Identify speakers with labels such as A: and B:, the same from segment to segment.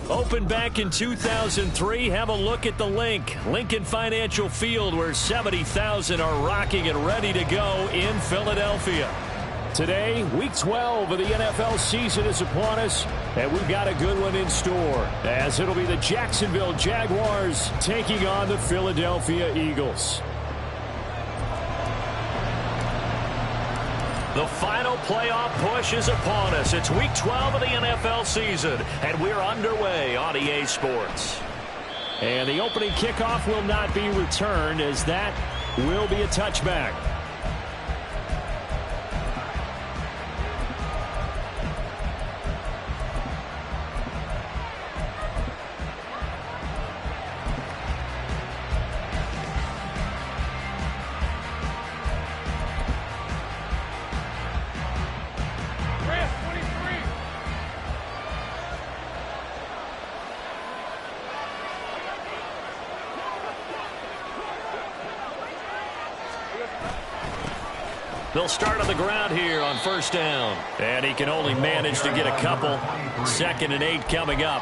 A: Opened back in 2003, have a look at the Lincoln Financial Field, where 70,000 are rocking and ready to go in Philadelphia. Today, Week 12 of the NFL season is upon us, and we've got a good one in store, as it'll be the Jacksonville Jaguars taking on the Philadelphia Eagles. The final playoff push is upon us. It's Week 12 of the NFL season, and we're underway on EA Sports. And the opening kickoff will not be returned, as that will be a touchback. They'll start on the ground here on first down. And he can only manage to get a couple. 2nd and 8 coming up.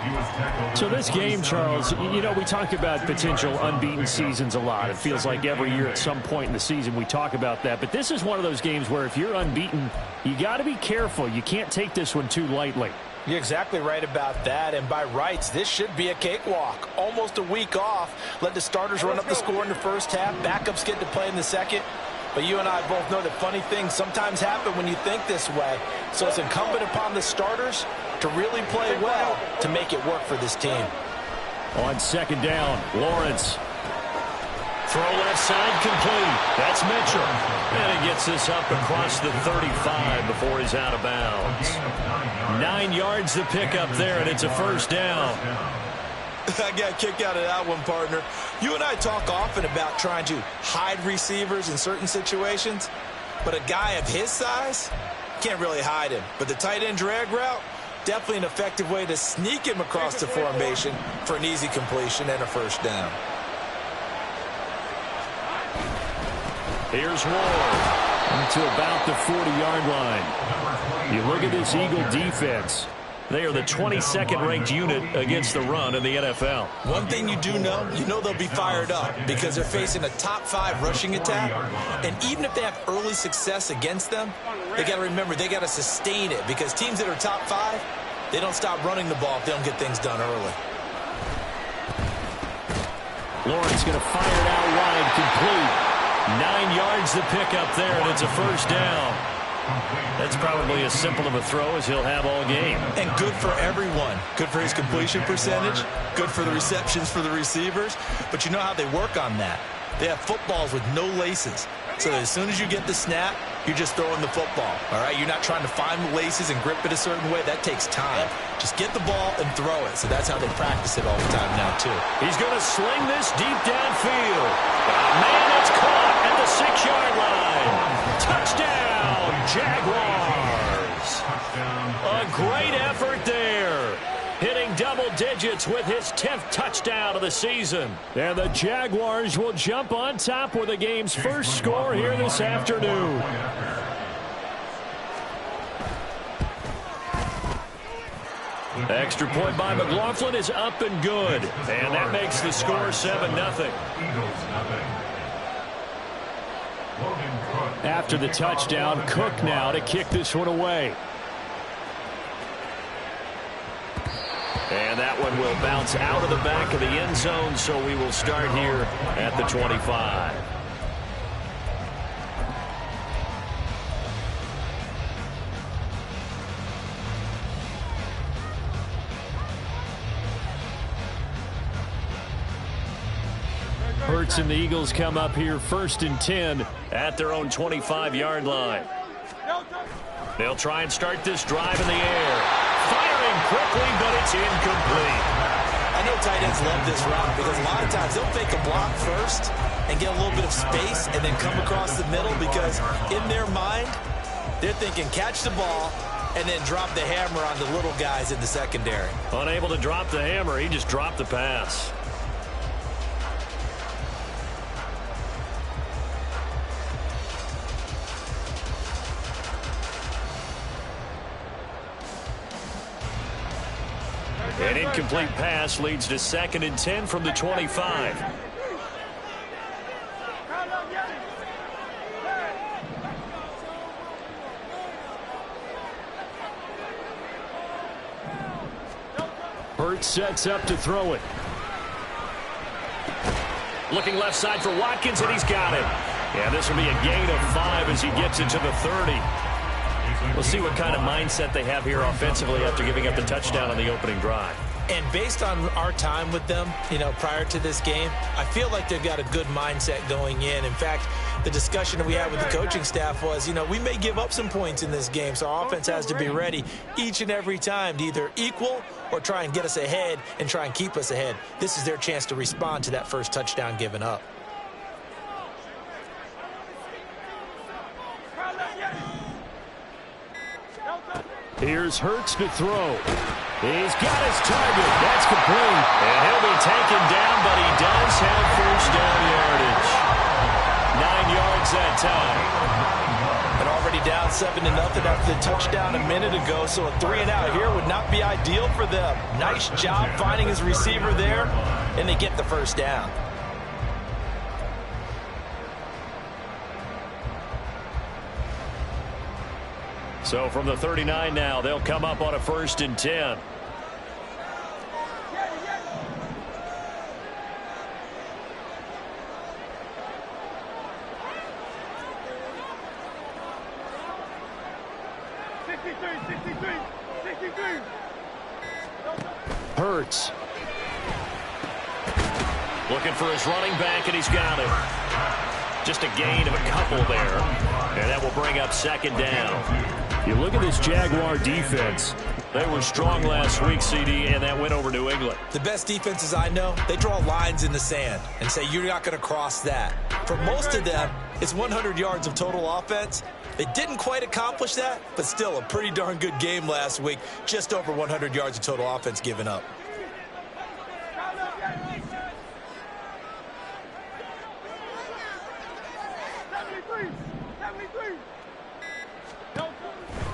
B: So this game, Charles, you know, we talk about potential unbeaten seasons a lot. It feels like every year at some point in the season we talk about that. But this is one of those games where if you're unbeaten, you got to be careful. You can't take this one too lightly.
C: You're exactly right about that, and by rights, this should be a cakewalk. Almost a week off. Let the starters run up the score in the first half. Backups get to play in the second. But you and I both know that funny things sometimes happen when you think this way. So it's incumbent upon the starters to really play well to make it work for this team.
A: On 2nd down, Lawrence. Throw left side complete. That's Mitchell. And he gets this up across the 35 before he's out of bounds. 9 yards to pick up there, and it's a first down.
C: I got a kick out of that one, partner. You and I talk often about trying to hide receivers in certain situations, but a guy of his size can't really hide him. But the tight end drag route, definitely an effective way to sneak him across the formation for an easy completion and a first down.
A: Here's Ward to about the 40-yard line. You look at this Eagle defense. They are the 22nd ranked unit against the run in the NFL.
C: One thing you do know, they'll be fired up because they're facing a top 5 rushing attack. And even if they have early success against them, they got to remember they got to sustain it, because teams that are top 5, they don't stop running the ball if they don't get things done early.
A: Lawrence going to fire it out wide, complete. 9 yards to pick up there, and it's a first down. That's probably as simple of a throw as he'll have all game.
C: And good for everyone. Good for his completion percentage. Good for the receptions for the receivers. But you know how they work on that. They have footballs with no laces. So as soon as you get the snap, you're just throwing the football. All right? You're not trying to find the laces and grip it a certain way. That takes time. Just get the ball and throw it. So that's how they practice it all the time now, too.
A: He's going to sling this deep downfield. Man, it's caught at the 6-yard line. Touchdown, Jaguars. A great effort there. Hitting double digits with his 10th touchdown of the season. And the Jaguars will jump on top with the game's first score here this afternoon. Extra point by McLaughlin is up and good. And that makes the score 7-0. After the touchdown, Cook now to kick this one away. And that one will bounce out of the back of the end zone, so we will start here at the 25. Hurts and the Eagles come up here 1st and 10 at their own 25-yard line. They'll try and start this drive in the air. Firing quickly, but it's incomplete.
C: I know tight ends love this route because a lot of times they'll fake a block first and get a little bit of space and then come across the middle, because in their mind, they're thinking catch the ball and then drop the hammer on the little guys in the secondary.
A: Unable to drop the hammer, he just dropped the pass.
B: An incomplete pass leads to 2nd and 10 from the 25. Hurts sets up to throw it. Looking left side for Watkins, and he's got it. Yeah, this will be a gain of 5 as he gets it to the 30. We'll see what kind of mindset they have here offensively after giving up the touchdown on the opening drive.
C: And based on our time with them, prior to this game, I feel like they've got a good mindset going in. In fact, the discussion that we had with the coaching staff was, we may give up some points in this game, so our offense has to be ready each and every time to either equal or try and get us ahead and try and keep us ahead. This is their chance to respond to that first touchdown given up.
B: Here's Hurts to throw. He's got his target. That's complete. And he'll be taken down, but he does have first down yardage. 9 yards that time.
C: And already down 7-0 after the touchdown a minute ago, so a 3-and-out here would not be ideal for them. Nice job finding his receiver there, and they get the first down.
B: So from the 39 now, they'll come up on a 1st and 10. Hurts. Looking for his running back, and he's got it. Just a gain of a couple there. And that will bring up 2nd down. You look at this Jaguar defense. They were strong last week, CD, and that went over New England.
C: The best defenses I know, they draw lines in the sand and say you're not going to cross that. For most of them, it's 100 yards of total offense. They didn't quite accomplish that, but still a pretty darn good game last week. Just over 100 yards of total offense given up.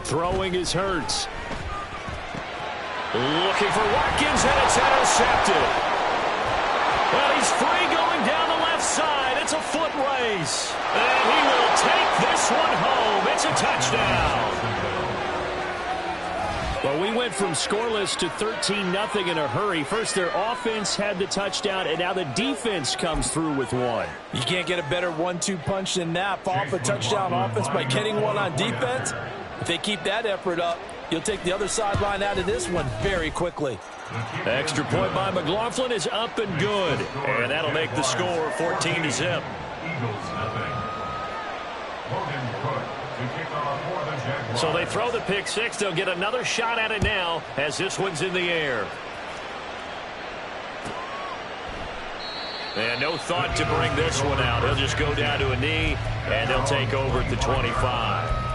B: Throwing is Hurts. Looking for Watkins, and it's intercepted. Well, he's free going down the left side. It's a foot race. And he will take this one home. It's a touchdown. Well, we went from scoreless to 13-0 in a hurry. First, their offense had the touchdown, and now the defense comes through with one.
C: You can't get a better 1-2 punch than that. Off a touchdown offense by getting one on defense. If they keep that effort up, you'll take the other sideline out of this one very quickly.
B: Extra point by McLaughlin is up and good. And that'll make the score 14-0. So they throw the pick six. They'll get another shot at it now as this one's in the air. And no thought to bring this one out. He'll just go down to a knee, and they'll take over at the 25.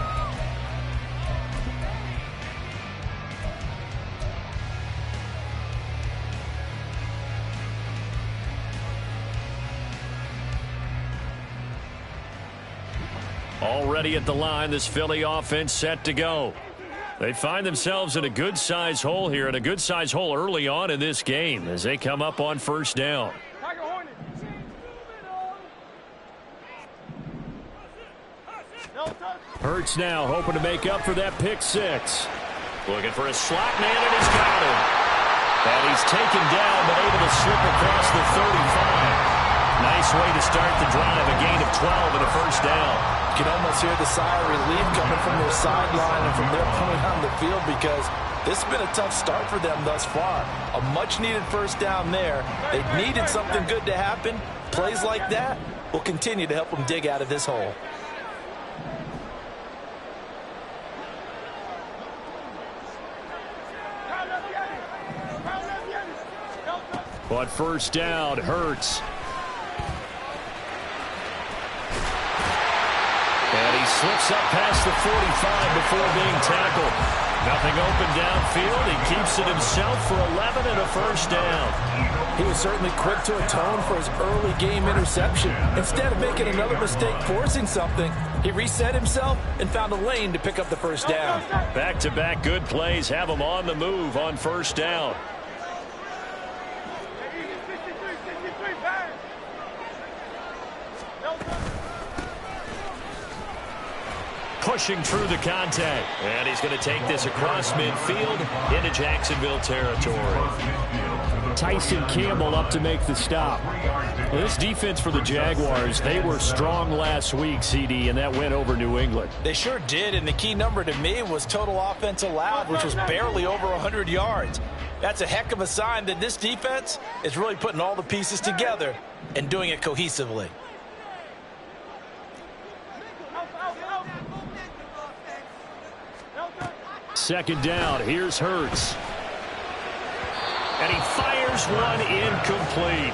B: Already at the line, this Philly offense set to go. They find themselves in a good-sized hole here, and a good-sized hole early on in this game as they come up on 1st down. Hurts now hoping to make up for that pick six. Looking for a slot man, and he's got him. And he's taken down, but able to slip across the 35. Nice way to start the drive, a gain of 12 and a 1st down.
C: You can almost hear the sigh of relief coming from their sideline and from their point on the field because this has been a tough start for them thus far. A much-needed 1st down there. They needed something good to happen. Plays like that will continue to help them dig out of this hole.
B: But 1st down, Hurts. And he slips up past the 45 before being tackled. Nothing open downfield. He keeps it himself for 11 and a 1st down.
C: He was certainly quick to atone for his early game interception. Instead of making another mistake forcing something, he reset himself and found a lane to pick up the 1st down.
B: Back-to-back good plays have him on the move on 1st down. pushing through the contact.
A: And he's going to take this across midfield into Jacksonville territory.
B: Tyson Campbell up to make the stop. Well, this defense for the Jaguars, they were strong last week, CD, and that went over New England.
C: They sure did, and the key number to me was total offense allowed, which was barely over 100 yards. That's a heck of a sign that this defense is really putting all the pieces together and doing it cohesively.
B: Second down, here's Hurts. And he fires one incomplete.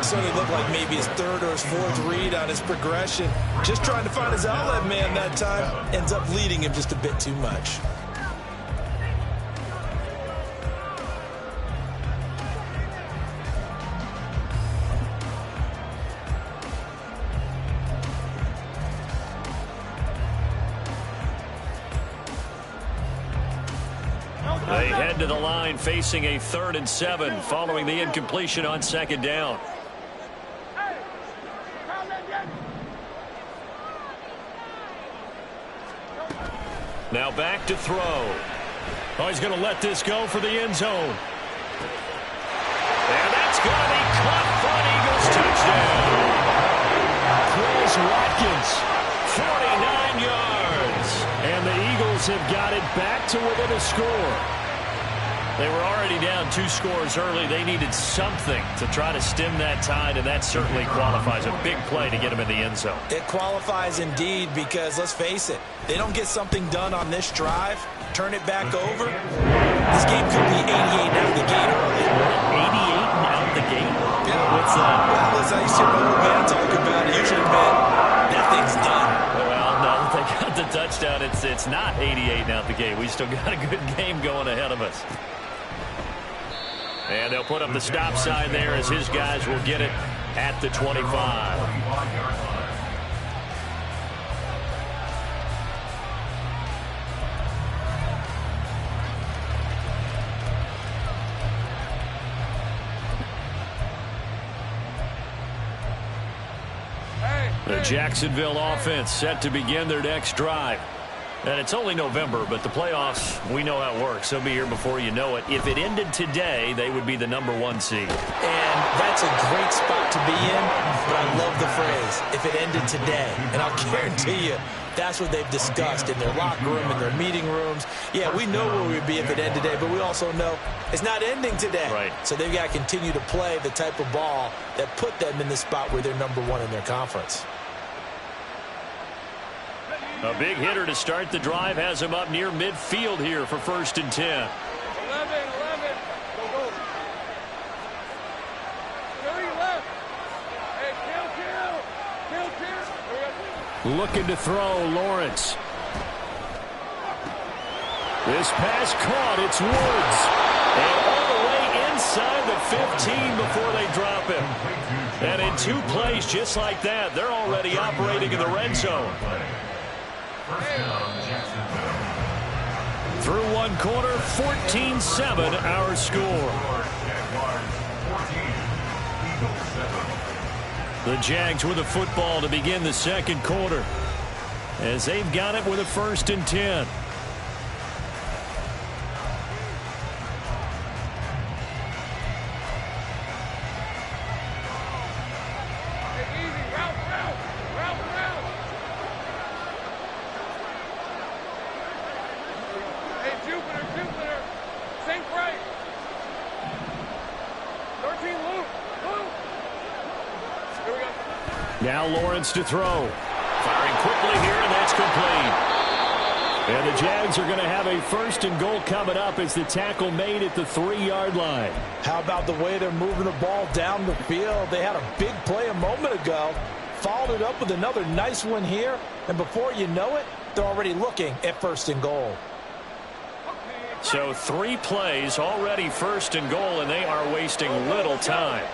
C: So it looked like maybe his third or his fourth read on his progression. Just trying to find his outlet man that time. Ends up leading him just a bit too much.
B: They head to the line facing a 3rd and 7 following the incompletion on second down. Now back to throw. Oh, he's going to let this go for the end zone. And that's going to be caught for an Eagles touchdown. Chris Watkins, 49 yards. And the Eagles have got it back to within a score. They were already down 2 scores early. They needed something to try to stem that tide, and that certainly qualifies. A big play to get them in the end zone.
C: It qualifies indeed because, let's face it, they don't get something done on this drive, turn it back over, this game could be 88 out of the gate early.
A: 88 and out the gate?
C: Yeah.
A: What's that?
C: Well, as I used to hear my old man talk about, it usually meant that thing's done.
A: Well, no, they got the touchdown. It's not 88 and out the gate. We still got a good game going ahead of us.
B: And they'll put up the stop sign there as his guys will get it at the 25. The Jacksonville offense set to begin their next drive. And it's only November, but the playoffs, we know how it works. They'll be here before you know it. If it ended today, they would be the #1 seed.
C: And that's a great spot to be in, but I love the phrase, if it ended today. And I'll guarantee you, that's what they've discussed in their locker room, in their meeting rooms. Yeah, we know where we'd be if it ended today, but we also know it's not ending today.
B: Right.
C: So they've got to continue to play the type of ball that put them in the spot where they're #1 in their conference.
B: A big hitter to start the drive has him up near midfield here for 1st and 10.
D: 11. Go, go. Three left. Hey, kill.
B: Looking to throw, Lawrence. This pass caught, it's Woods. And all the way inside the 15 before they drop him. And in 2 plays just like that, they're already operating in the red zone. Through 1 quarter, 14-7 our score. The Jags with the football to begin the 2nd quarter as they've got it with a 1st and 10. Now Lawrence to throw. Firing quickly here, and that's complete. And the Jags are going to have a 1st and goal coming up as the tackle made at the 3-yard line.
C: How about the way they're moving the ball down the field? They had a big play a moment ago, followed it up with another nice one here, and before you know it, they're already looking at 1st and goal.
B: So 3 plays, already 1st and goal, and they are wasting little time.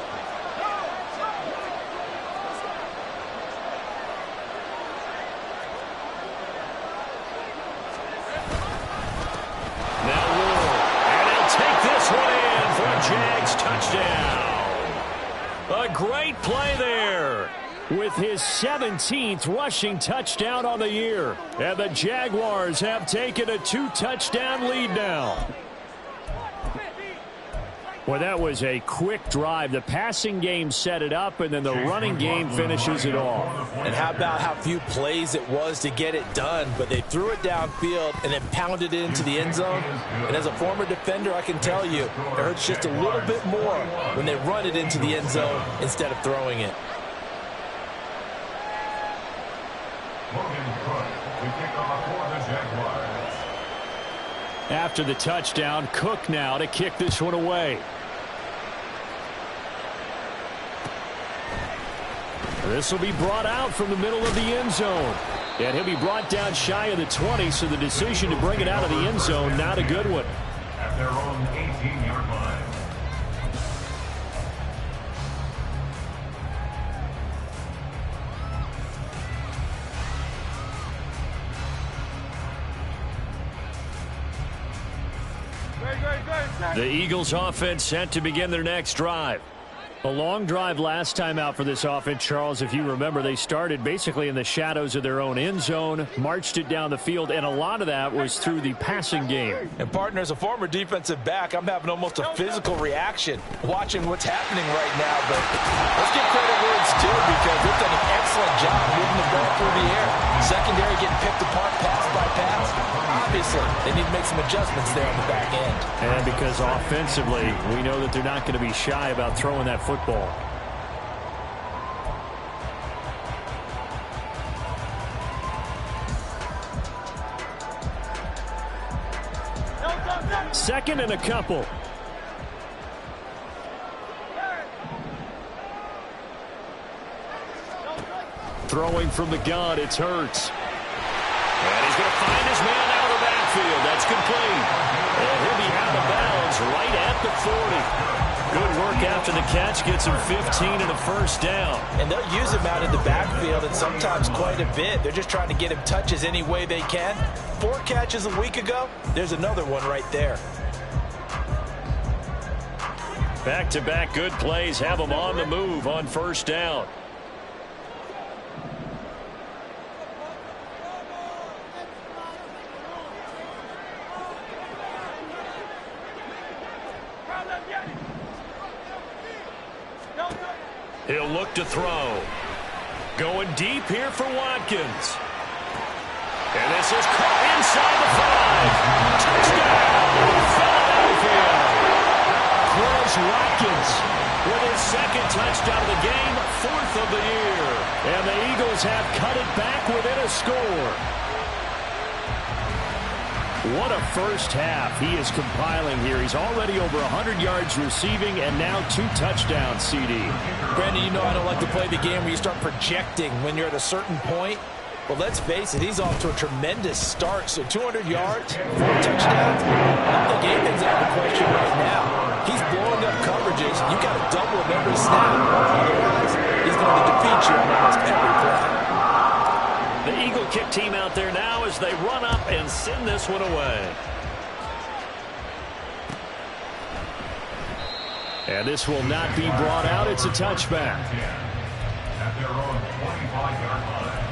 B: Jags touchdown. A great play there. with his 17th rushing touchdown on the year. And the Jaguars have taken a 2-touchdown lead now. Well, that was a quick drive. The passing game set it up, and then the running game finishes it off.
C: And how about how few plays it was to get it done, but they threw it downfield and then pounded it into the end zone. And as a former defender, I can tell you, it hurts just a little bit more when they run it into the end zone instead of throwing it.
B: After the touchdown, Cook now to kick this one away. This will be brought out from the middle of the end zone. And he'll be brought down shy of the 20, so the decision to bring it out of the end zone, not a good one.
E: At their own 18-yard line.
B: The Eagles offense set to begin their next drive. A long drive last time out for this offense, Charles. If you remember, they started basically in the shadows of their own end zone, marched it down the field, and a lot of that was through the passing game.
C: And, partner, as a former defensive back, I'm having almost a physical reaction watching what's happening right now. But let's give credit where it's due because they've done an excellent job moving the ball through the air. Secondary getting picked apart pass by pass. Obviously, they need to make some adjustments there on the back end.
B: And because offensively, we know that they're not going to be shy about throwing that football. Second and a couple. Throwing from the gun, it's Hurts.
A: And he's going to find his man out of the backfield. That's complete. And he'll be out of bounds right at the 40.
B: Good work after the catch. Gets him 15 and a first down.
C: And they'll use him out in the backfield and sometimes quite a bit. They're just trying to get him touches any way they can. 4 catches a week ago. There's another one right there.
B: Back-to-back good plays have him on the move on first down. He'll look to throw. Going deep here for Watkins. And this is caught inside the 5. Touchdown, Philadelphia. Chris Watkins with his second touchdown of the game, 4th of the year. And the Eagles have cut it back within a score. What a first half he is compiling here. He's already over 100 yards receiving and now 2 touchdowns, CD.
C: Brandon, you know I don't like to play the game where you start projecting when you're at a certain point. Well, let's face it, he's off to a tremendous start. So 200 yards, 4 touchdowns. I don't think anything's out of the question right now. He's blowing up coverages. You've got to double him every snap. Otherwise, he's going to defeat you on almost every play.
B: The Eagle kick team out there now as they run up and send this one away. And this will not be brought out. It's a touchback.
E: At their own 25-yard line.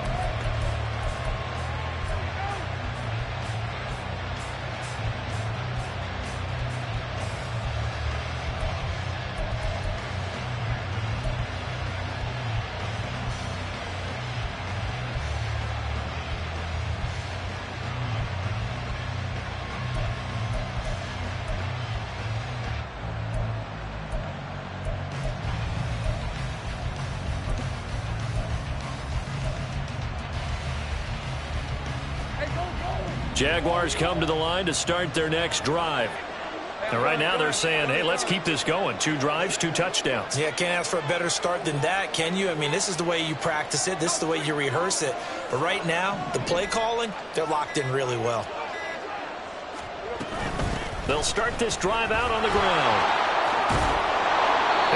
B: Jaguars come to the line to start their next drive. And right now they're saying, hey, let's keep this going. 2 drives, 2 touchdowns.
C: Yeah, can't ask for a better start than that, can you? I mean, this is the way you practice it. This is the way you rehearse it. But right now, the play calling, they're locked in really well.
B: They'll start this drive out on the ground.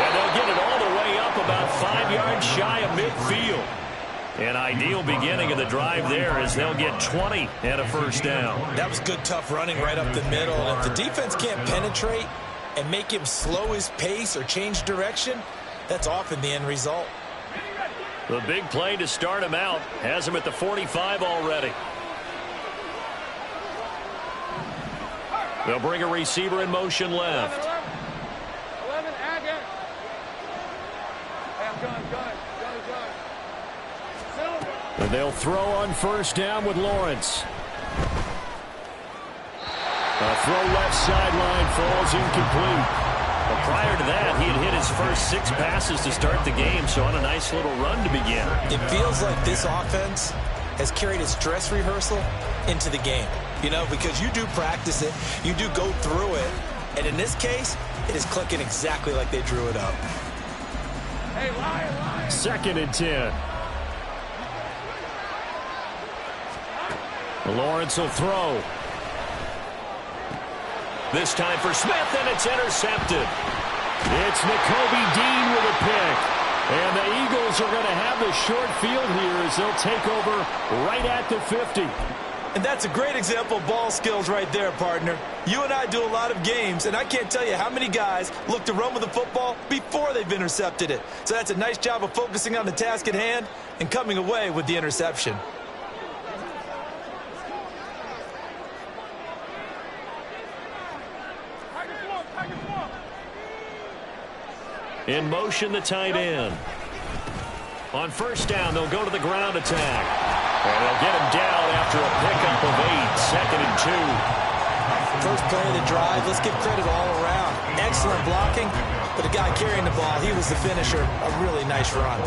B: And they'll get it all the way up about 5 yards shy of midfield. An ideal beginning of the drive there as they'll get 20 and a first down.
C: That was good, tough running right up the middle. And if the defense can't penetrate and make him slow his pace or change direction, that's often the end result.
A: The big play to start him out has him at the 45 already. They'll bring a receiver in motion left.
D: 11, Agate. Hey, I'm going.
B: And they'll throw on first down with Lawrence. A throw left sideline falls incomplete.
A: Well, prior to that, he had hit his first 6 passes to start the game, so on a nice little run to begin.
C: It feels like this offense has carried its dress rehearsal into the game. You know, because you do practice it, you do go through it, and in this case, it is clicking exactly like they drew it up.
D: Hey, Lion.
B: 2nd and 10. Lawrence will throw.
A: This time for Smith, and it's intercepted.
B: It's Nakobe Dean with a pick. And the Eagles are going to have the short field here as they'll take over right at the 50.
C: And that's a great example of ball skills right there, partner. You and I do a lot of games, and I can't tell you how many guys look to run with the football before they've intercepted it. So that's a nice job of focusing on the task at hand and coming away with the interception.
A: In motion, the tight end. On first down, they'll go to the ground attack. And they'll get him down after a pickup of 8, 2nd and 2.
C: First play of the drive, let's give credit all around. Excellent blocking, but the guy carrying the ball, he was the finisher. A really nice run.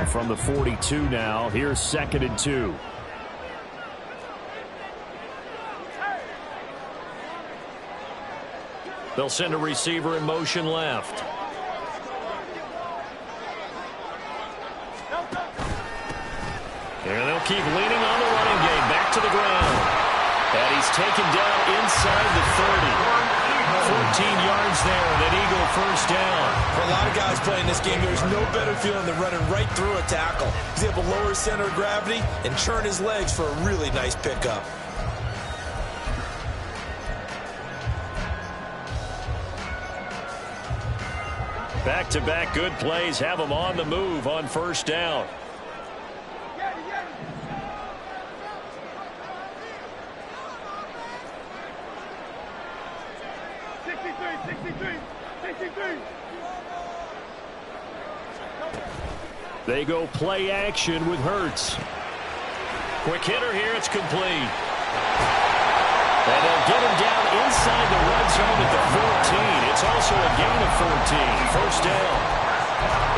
B: From the 42 now, here's 2nd and 2.
A: They'll send a receiver in motion left. And they'll keep leaning on the running game. Back to the ground. And he's taken down inside the 30. 14 yards there, and an Eagle first down.
C: For a lot of guys playing this game, there's no better feeling than running right through a tackle. He's able to lower his center of gravity and churn his legs for a really nice pickup.
A: Back-to-back good plays have him on the move on first down.
B: They go play action with Hurts.
A: Quick hitter here, it's complete. And they'll get him down inside the red zone at the 14. It's also a gain of 14. First down.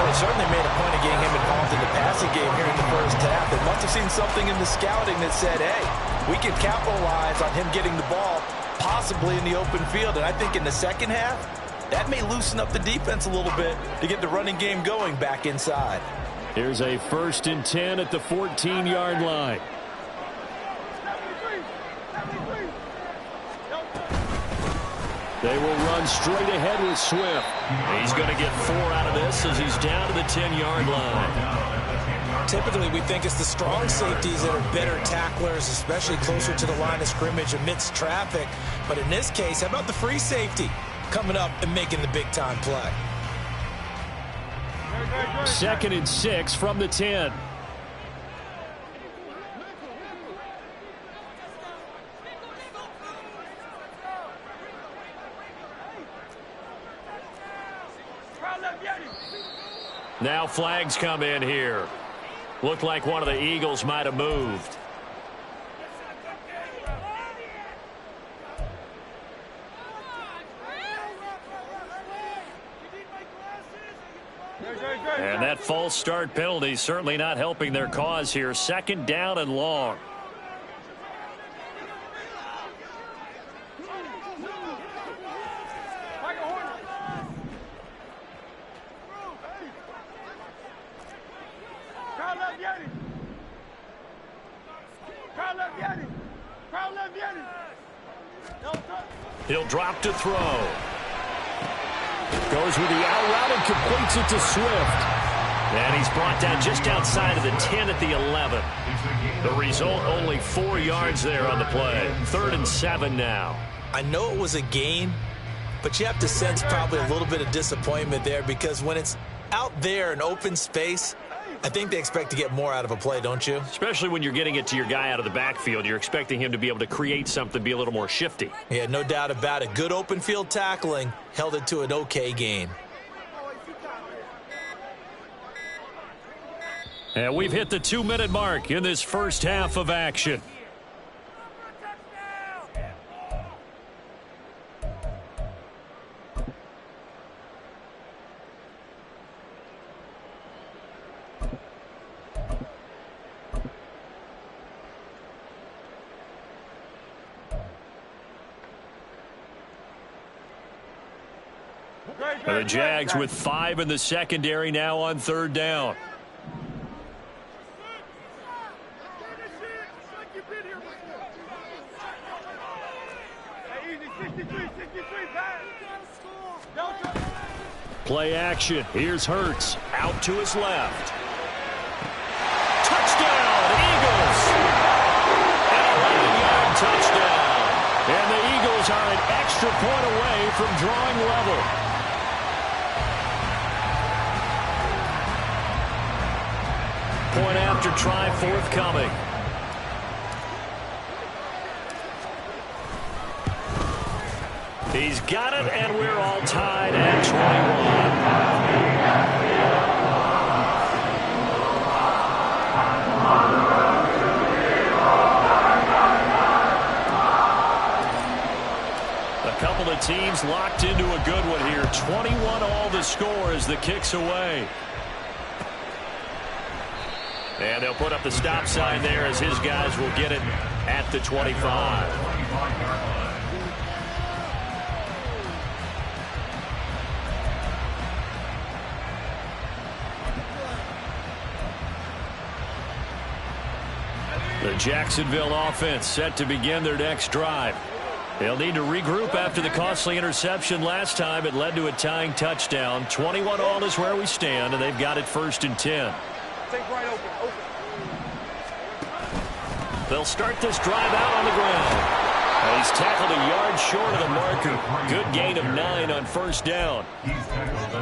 C: Well, they certainly made a point of getting him involved in the passing game here in the first half. They must have seen something in the scouting that said, hey, we can capitalize on him getting the ball possibly in the open field. And I think in the second half, that may loosen up the defense a little bit to get the running game going back inside.
B: Here's a 1st and 10 at the 14-yard line. They will run straight ahead with Swift.
A: He's going to get 4 out of this as he's down to the 10-yard line.
C: Typically, we think it's the strong safeties that are better tacklers, especially closer to the line of scrimmage amidst traffic. But in this case, how about the free safety coming up and making the big-time play?
B: 2nd and 6 from the 10.
A: Now flags come in here. Looked like one of the Eagles might have moved. And that false start penalty certainly not helping their cause here. 2nd down and long. He'll drop to throw.
B: Goes with the out route and completes it to Swift. And he's brought down just outside of the 10 at the 11. The result, only 4 yards there on the play. 3rd and 7 now.
C: I know it was a gain, but you have to sense probably a little bit of disappointment there, because when it's out there in open space, I think they expect to get more out of a play, don't you?
B: Especially when you're getting it to your guy out of the backfield. You're expecting him to be able to create something, be a little more shifty.
C: Yeah, no doubt about it. Good open field tackling held it to an okay gain.
B: And we've hit the 2-minute mark in this first half of action. The Jags with 5 in the secondary now on 3rd down. Play action. Here's Hurts. Out to his left. Touchdown, Eagles! An 11-yard touchdown. And the Eagles are an extra point away from drawing level. Point after try forthcoming. He's got it, and we're all tied at 21. A couple of teams locked into a good one here. 21 all the score as the kick's away. And they'll put up the stop sign there as his guys will get it at the 25. The Jacksonville offense set to begin their next drive. They'll need to regroup after the costly interception last time. It led to a tying touchdown. 21 all is where we stand, and they've got it 1st and 10.
D: Take right open.
B: They'll start this drive out on the ground. He's tackled a yard short of the marker. Good gain of 9 on 1st down.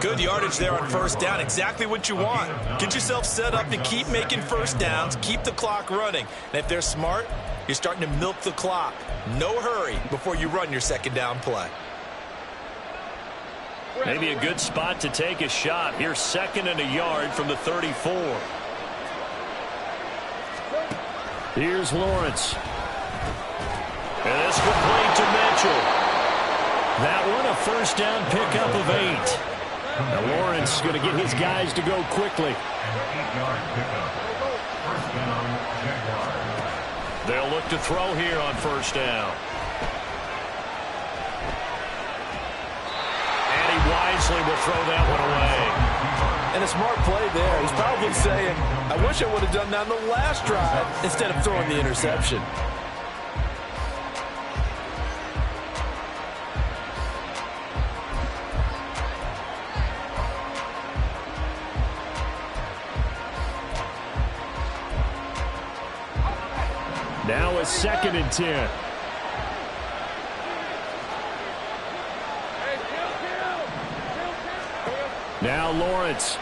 C: Good yardage there on 1st down. Exactly what you want. Get yourself set up to keep making 1st downs. Keep the clock running. And if they're smart, you're starting to milk the clock. No hurry before you run your 2nd down play.
B: Maybe a good spot to take a shot. Here's 2nd and a yard from the 34. Here's Lawrence. And this complete to Mitchell. That one a 1st down pickup of 8. Now Lawrence going to get his guys to go quickly. They'll look to throw here on 1st down. And he wisely will throw that one away.
C: And a smart play there. He's probably saying, I wish I would have done that on the last drive instead of throwing the interception.
B: Now a 2nd and 10. Now Lawrence.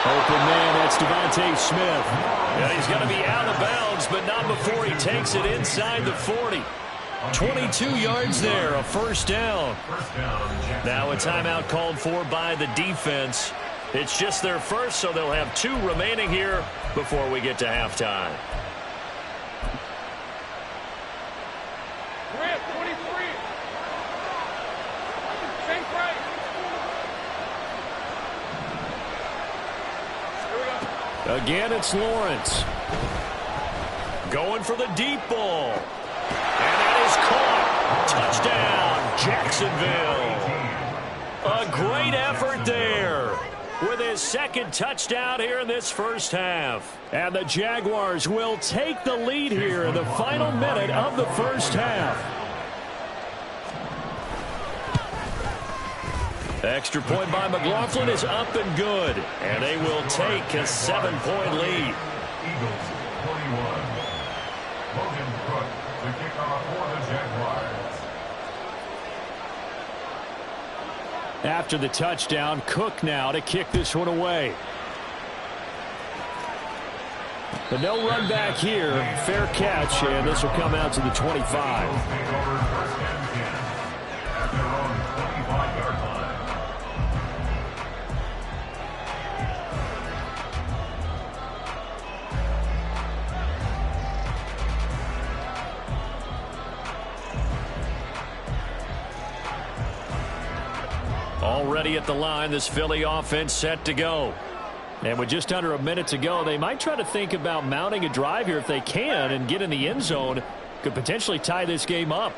B: Open man, that's Devontae Smith. And he's going to be out of bounds, but not before he takes it inside the 40. 22 yards there, a 1st down. Now a timeout called for by the defense. It's just their first, so they'll have 2 remaining here before we get to halftime.
D: Grant, 23. Same price. Here we go.
B: Again, it's Lawrence. Going for the deep ball. And that is caught. Touchdown, Jacksonville. A great effort there with his 2nd touchdown here in this first half. And the Jaguars will take the lead here in the final minute of the first half.
A: Extra point by McLaughlin is up and good. And they will take a 7-point lead.
E: Eagles 21. Logan Cook to kick off for the Jaguars.
B: After the touchdown, Cook now to kick this one away. But no run back here. Fair catch, and this will come out to the 25.
E: Take over first and 10 at their own 25-yard line.
A: Already at the line, this Philly offense set to go. And with just under a minute to go, they might try to think about mounting a drive here if they can and get in the end zone. Could potentially tie this game up.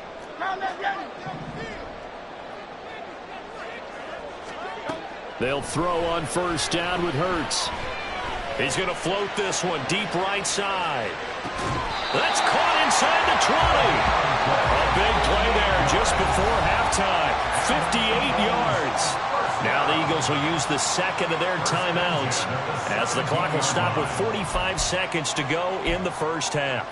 A: They'll throw on first down with Hurts. He's going to float this one deep right side. That's caught inside the 20. A big play there just before halftime. 58 yards. Now the Eagles will use the second of their timeouts as the clock will stop with 45 seconds to go in the first half.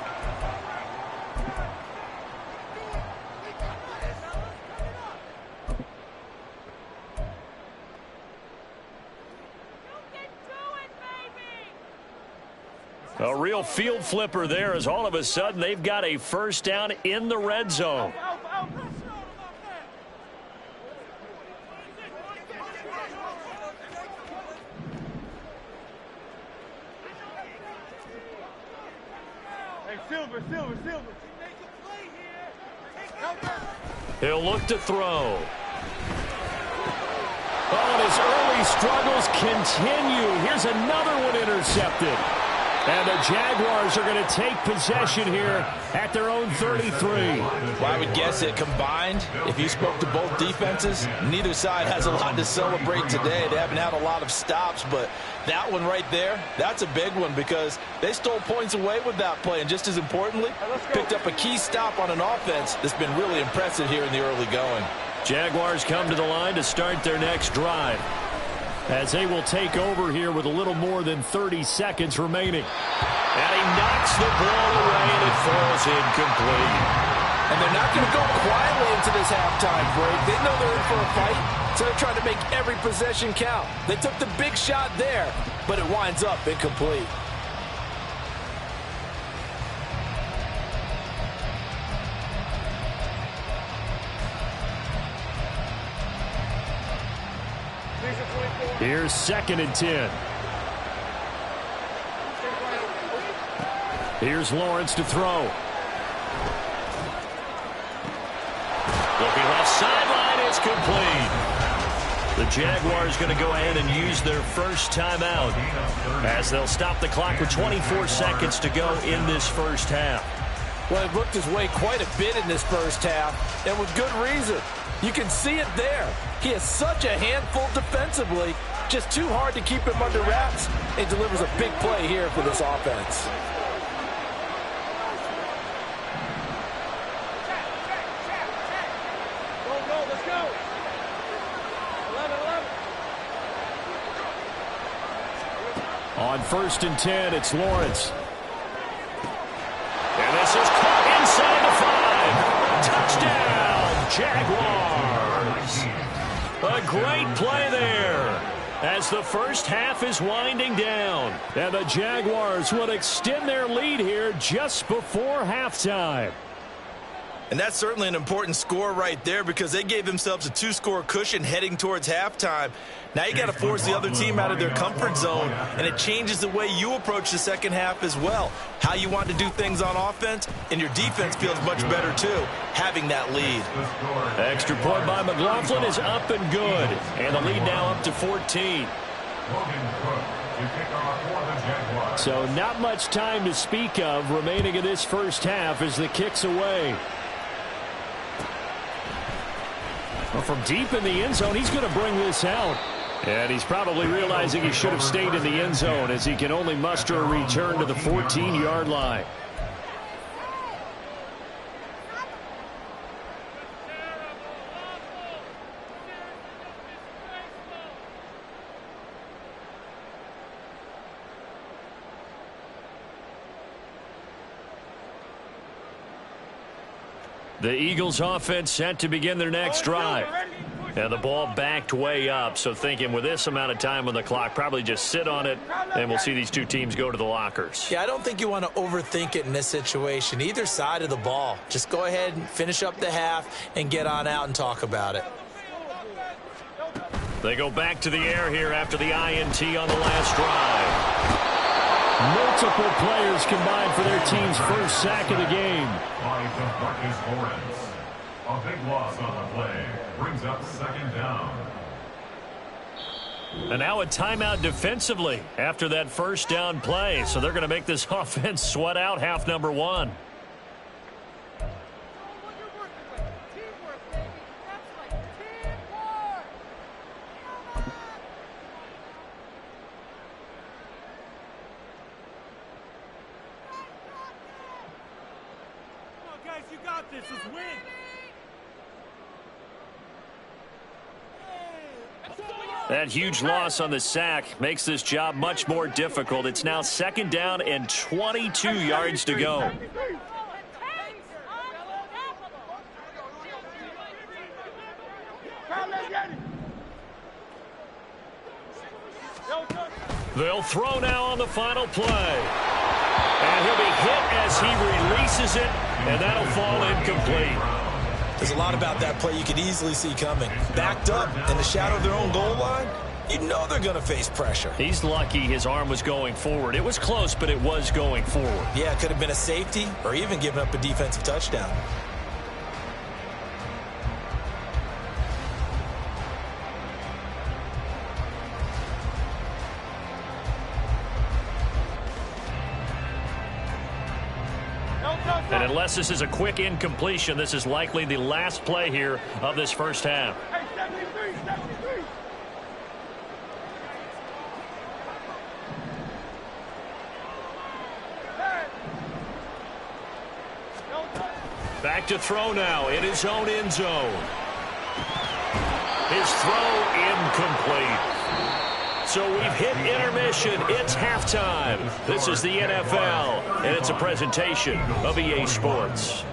A: A real field flipper there as all of a sudden they've got a first down in the red zone.
D: Silver.
A: He'll look to throw. Oh, and his early struggles continue. Here's another one intercepted. And the Jaguars are going to take possession here at their own 33.
C: Well, I would guess that combined, if you spoke to both defenses, neither side has a lot to celebrate today. They haven't had a lot of stops, but that one right there, that's a big one because they stole points away with that play. And just as importantly, picked up a key stop on an offense that's been really impressive here in the early going.
A: Jaguars come to the line to start their next drive, as they will take over here with a little more than 30 seconds remaining. And he knocks the ball away, and it falls incomplete.
C: And they're not going to go quietly into this halftime break. They know they're in for a fight, so they're trying to make every possession count. They took the big shot there, but it winds up incomplete.
B: Here's 2nd and 10. Here's Lawrence to throw.
A: Looking left sideline, it's complete. The Jaguars going to go ahead and use their first timeout as they'll stop the clock with 24 seconds to go in this first half.
C: Well, he worked his way quite a bit in this first half, and with good reason. You can see it there. He has such a handful defensively, just too hard to keep him under wraps, and delivers a big play here for this offense.
D: Let's go. 11.
B: On 1st and 10, it's Lawrence.
A: And this is caught inside the 5. Touchdown, Jaguars. A great play there as the first half is winding down.
B: And the Jaguars will extend their lead here just before halftime.
C: And that's certainly an important score right there because they gave themselves a 2-score cushion heading towards halftime. Now you got to force the other team out of their comfort zone, and it changes the way you approach the second half as well. How you want to do things on offense, and your defense feels much better too, having that lead.
A: Extra point by McLaughlin is up and good, and the lead now up to 14.
E: Logan Cook to kick off for the Jaguars.
B: So not much time to speak of remaining in this first half as the kick's away. Well, from deep in the end zone, he's going to bring this out. And he's probably realizing he should have stayed in the end zone as he can only muster a return to the 14-yard line. The Eagles offense set to begin their next drive. And the ball backed way up, so thinking with this amount of time on the clock, probably just sit on it, and we'll see these two teams go to the lockers.
C: Yeah, I don't think you want to overthink it in this situation. Either side of the ball. Just go ahead and finish up the half and get on out and talk about it.
B: They go back to the air here after the INT on the last drive. Multiple players combined for their team's first sack of the game.
E: A big loss on the play brings up second down.
B: And now a timeout defensively after that first down play. So they're going to make this offense sweat out half number one.
D: You got this. Let's win.
B: That huge loss on the sack makes this job much more difficult. It's now second down and 22 yards to go. They'll throw now on the final play. And he'll be hit as he releases it, and that'll fall incomplete.
C: There's a lot about that play you could easily see coming. Backed up in the shadow of their own goal line, you know they're going to face pressure.
B: He's lucky his arm was going forward. It was close, but it was going forward.
C: Yeah, it could have been a safety or even given up a defensive touchdown.
B: And unless this is a quick incompletion, this is likely the last play here of this first half.
D: Hey, 73, 73.
B: Back to throw now in his own end zone. His throw incomplete. So we've hit intermission. It's halftime. This is the NFL, and it's a presentation of EA Sports.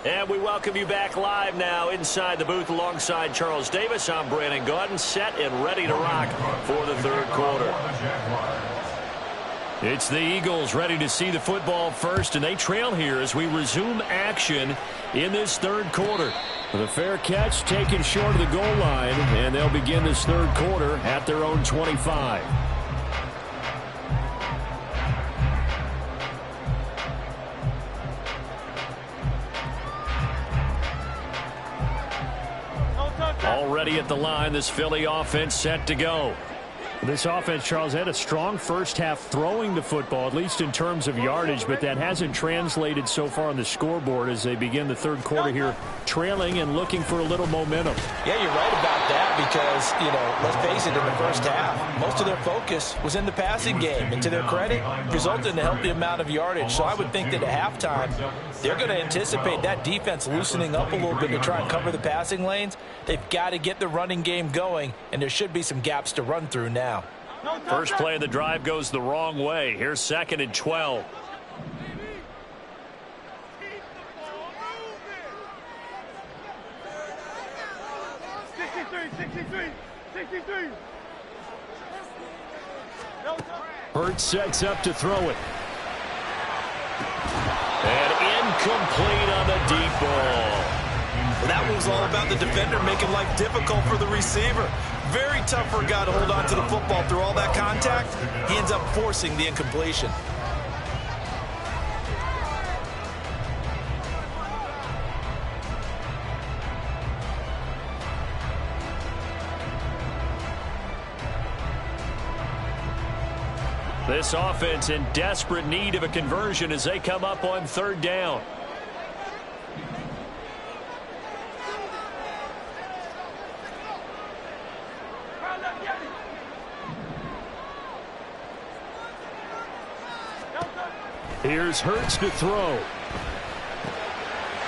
B: And we welcome you back live now inside the booth alongside Charles Davis. I'm Brandon Gaudin, set and ready to rock for the third quarter. It's the Eagles ready to see the football first, and they trail here as we resume action in this third quarter. With a fair catch taken short of the goal line, and they'll begin this third quarter at their own 25. Already at the line, this Philly offense set to go. This offense, Charles, had a strong first half throwing the football, at least in terms of yardage, but that hasn't translated so far on the scoreboard as they begin the third quarter here, trailing and looking for a little momentum.
C: Yeah, you're right about that because, let's face it, in the first half, most of their focus was in the passing game. And to their credit, resulted in a healthy amount of yardage. So I would think that at halftime, they're going to anticipate that defense loosening up a little bit to try and cover the passing lanes. They've got to get the running game going, and there should be some gaps to run through now.
B: First play of the drive goes the wrong way. Here's second and 12. Hurts sets up to throw it. And incomplete on the deep ball.
C: Well, that was all about the defender making life difficult for the receiver. Very tough for a guy to hold on to the football through all that contact. He ends up forcing the incompletion.
B: This offense in desperate need of a conversion as they come up on third down. Here's Hurts to throw.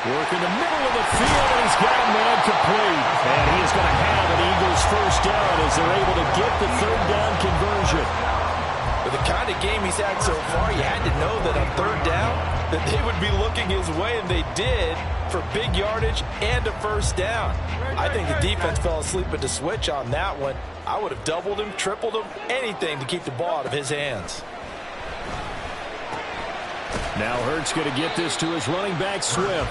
B: Working the middle of the field, and he's got a man complete. And he is going to have an Eagles first down as they're able to get the third down conversion.
C: With the kind of game he's had so far, you had to know that on third down that they would be looking his way, and they did, for big yardage and a first down. I think the defense fell asleep at the switch on that one. I would have doubled him, tripled him, anything to keep the ball out of his hands.
B: Now Hurts going to get this to his running back, Swift.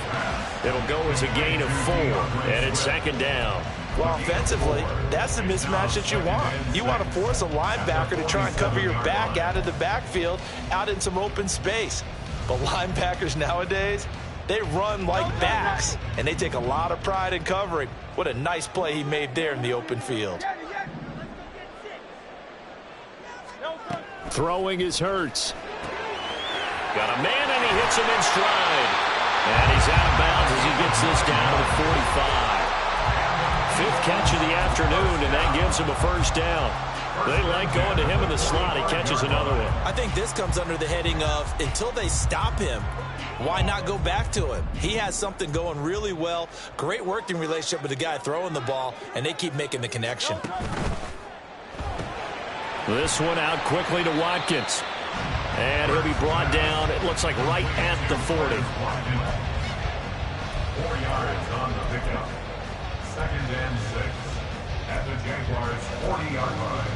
A: It'll go as a gain of 4, and it's second down.
C: Well, offensively, that's the mismatch that you want. You want to force a linebacker to try and cover your back out of the backfield, out in some open space. But linebackers nowadays, they run like backs, and they take a lot of pride in covering. What a nice play he made there in the open field.
B: Throwing is Hurts.
A: Got a man, and he hits him in stride. And he's out of bounds as he gets this down to the 45. Fifth catch of the afternoon, and that gives him a first down. They like going to him in the slot. He catches another one.
C: I think this comes under the heading of, until they stop him, why not go back to him? He has something going really well. Great working relationship with the guy throwing the ball, and they keep making the connection.
B: This one out quickly to Watkins. And he'll be brought down, it looks like right at the 40.
E: 4 yards on the pickup. 2nd and 6 at the Jaguars' 40-yard line.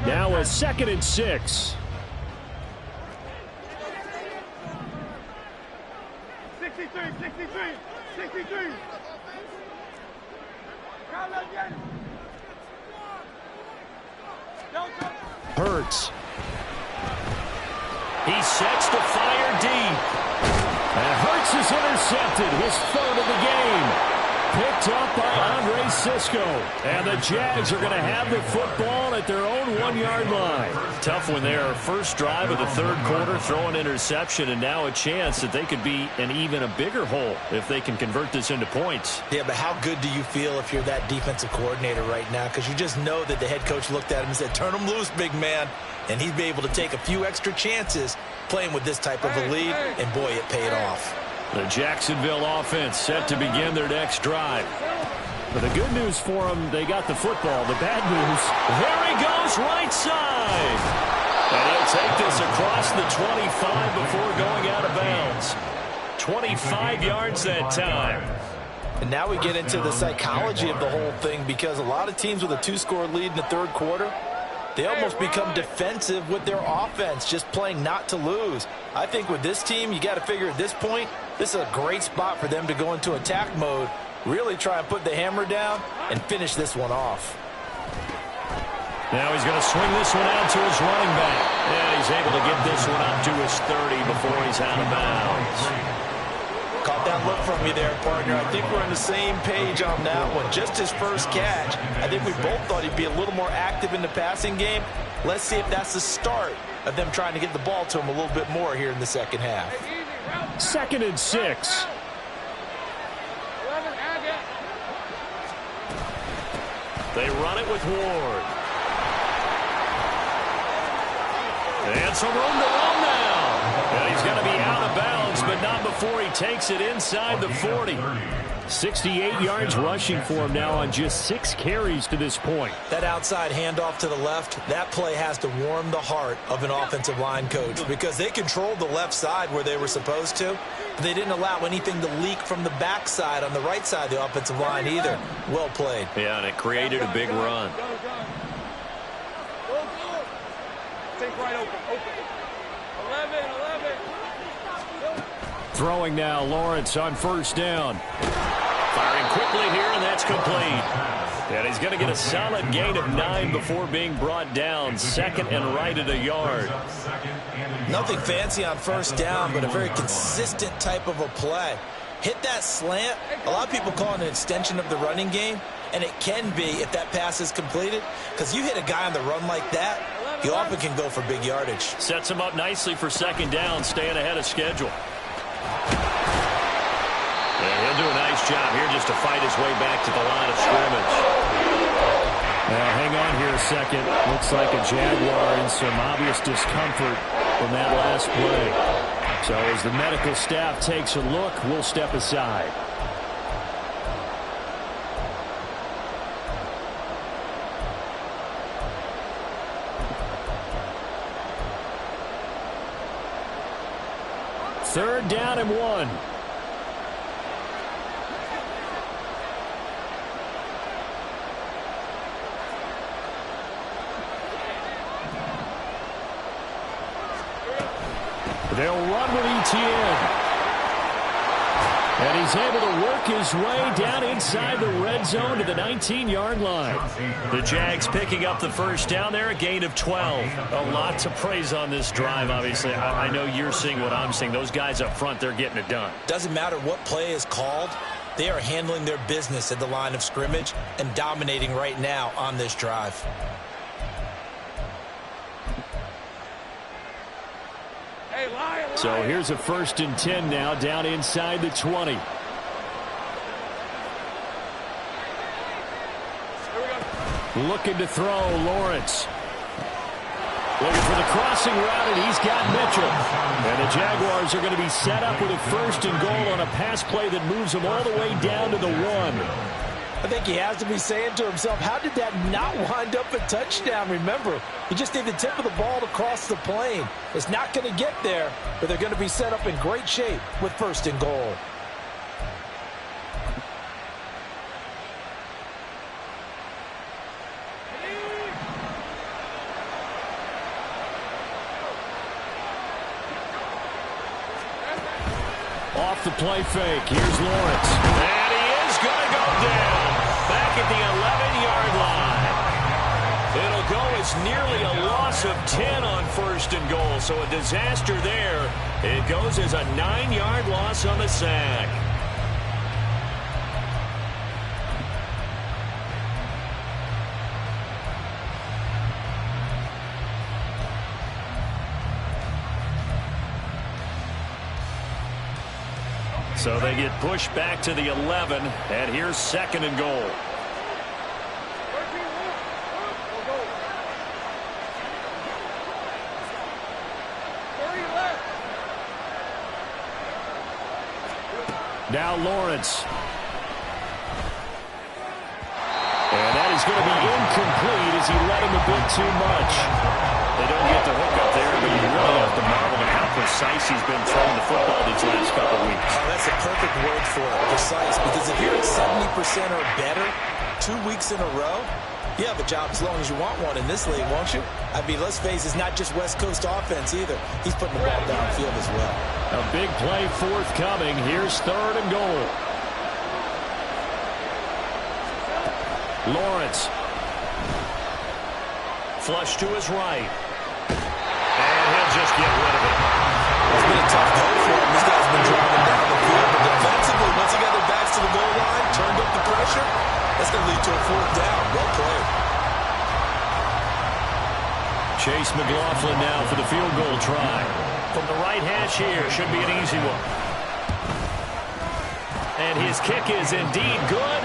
B: Now a 2nd and 6.
D: 63.
B: Hurts. He sets to fire deep. And Hurts is intercepted, his 3rd of the game. Picked up by Andre Cisco. And the Jags are going to have the football at their own 1-yard line. Tough one there. First drive of the 3rd quarter, throw an interception, and now a chance that they could be in even a bigger hole if they can convert this into points.
C: Yeah, but how good do you feel if you're that defensive coordinator right now? Because you just know that the head coach looked at him and said, turn him loose, big man. And he'd be able to take a few extra chances playing with this type of a lead, and boy, it paid off.
B: The Jacksonville offense set to begin their next drive. But the good news for them, they got the football. The bad news, there he goes, right side. And he'll take this across the 25 before going out of bounds. 25 yards that time.
C: And now we get into the psychology of the whole thing, because a lot of teams with a 2-score lead in the 3rd quarter, they almost become defensive with their offense, just playing not to lose. I think with this team, you got to figure at this point, this is a great spot for them to go into attack mode, really try and put the hammer down and finish this one off.
B: Now he's going to swing this one out to his running back. And he's able to get this one up to his 30 before he's out of bounds.
C: Caught that look from you there, partner. I think we're on the same page on that one. Just his first catch. I think we both thought he'd be a little more active in the passing game. Let's see if that's the start of them trying to get the ball to him a little bit more here in the second half.
B: 2nd and 6. They run it with Ward. And some room to run now. And he's going to be out of bounds, but not before he takes it inside the 40. 68 yards rushing for him now on just 6 carries to this point.
C: That outside handoff to the left, that play has to warm the heart of an offensive line coach, because they controlled the left side where they were supposed to, but they didn't allow anything to leak from the backside on the right side of the offensive line either. Well played.
B: Yeah, and it created a big run.
D: Take right open. 11.
B: Throwing now, Lawrence on first down. Firing quickly here, and that's complete. And he's going to get a solid gain of 9 before being brought down. 2nd and right at a yard.
C: Nothing fancy on first down, but a very consistent type of a play. Hit that slant. A lot of people call it an extension of the running game, and it can be if that pass is completed, because you hit a guy on the run like that, he often can go for big yardage.
B: Sets him up nicely for 2nd down, staying ahead of schedule. Yeah, he'll do a nice job here just to fight his way back to the line of scrimmage. Now, hang on here a second. Looks like a Jaguar in some obvious discomfort from that last play. So as the medical staff takes a look, we'll step aside. Third down and 1. They'll run with ETN. And he's able to work his way down inside the red zone to the 19-yard line.
A: The Jags picking up the first down there, a gain of 12. A lot to praise on this drive, obviously. I know you're seeing what I'm seeing. Those guys up front, they're getting it done.
C: Doesn't matter what play is called. They are handling their business at the line of scrimmage and dominating right now on this drive.
B: So here's a 1st and 10 now, down inside the 20. Looking to throw, Lawrence. Looking for the crossing route, and he's got Mitchell. And the Jaguars are going to be set up with a 1st and goal on a pass play that moves them all the way down to the 1.
F: I think he has to be saying to himself, how did that not wind up a touchdown? Remember, you just need the tip of the ball to cross the plane. It's not going to get there, but they're going to be set up in great shape with 1st and goal.
B: Off the play fake, here's Lawrence.
A: And he is going to go down back at the 11-yard line. It'll go as nearly a loss of 10 on 1st and goal, so a disaster there. It goes as a 9-yard loss on the sack. So they get pushed back to the 11, and here's 2nd and goal.
B: Now Lawrence. And that is going to be incomplete as he led him a bit too much.
A: They don't get the hook up there, but you really have to marvel at how precise he's been throwing the football these last couple of weeks.
C: Oh, that's a perfect word for it, precise, because if you're at 70% or better 2 weeks in a row, you have a job as long as you want one in this league, won't you? I mean, let's face it, it's not just West Coast offense either. He's putting the ball downfield as well.
B: A big play forthcoming. Here's 3rd and goal. Lawrence.
A: Flush to his right. And he'll just get rid of it.
C: It's been a tough go for him. These guys have been driving down the field. But defensively, once he got their backs to the goal line, turned up the pressure, that's going to lead to a 4th down. Well played.
B: Chase McLaughlin now for the field goal try.
A: From the right hash here, should be an easy one. And his kick is indeed good.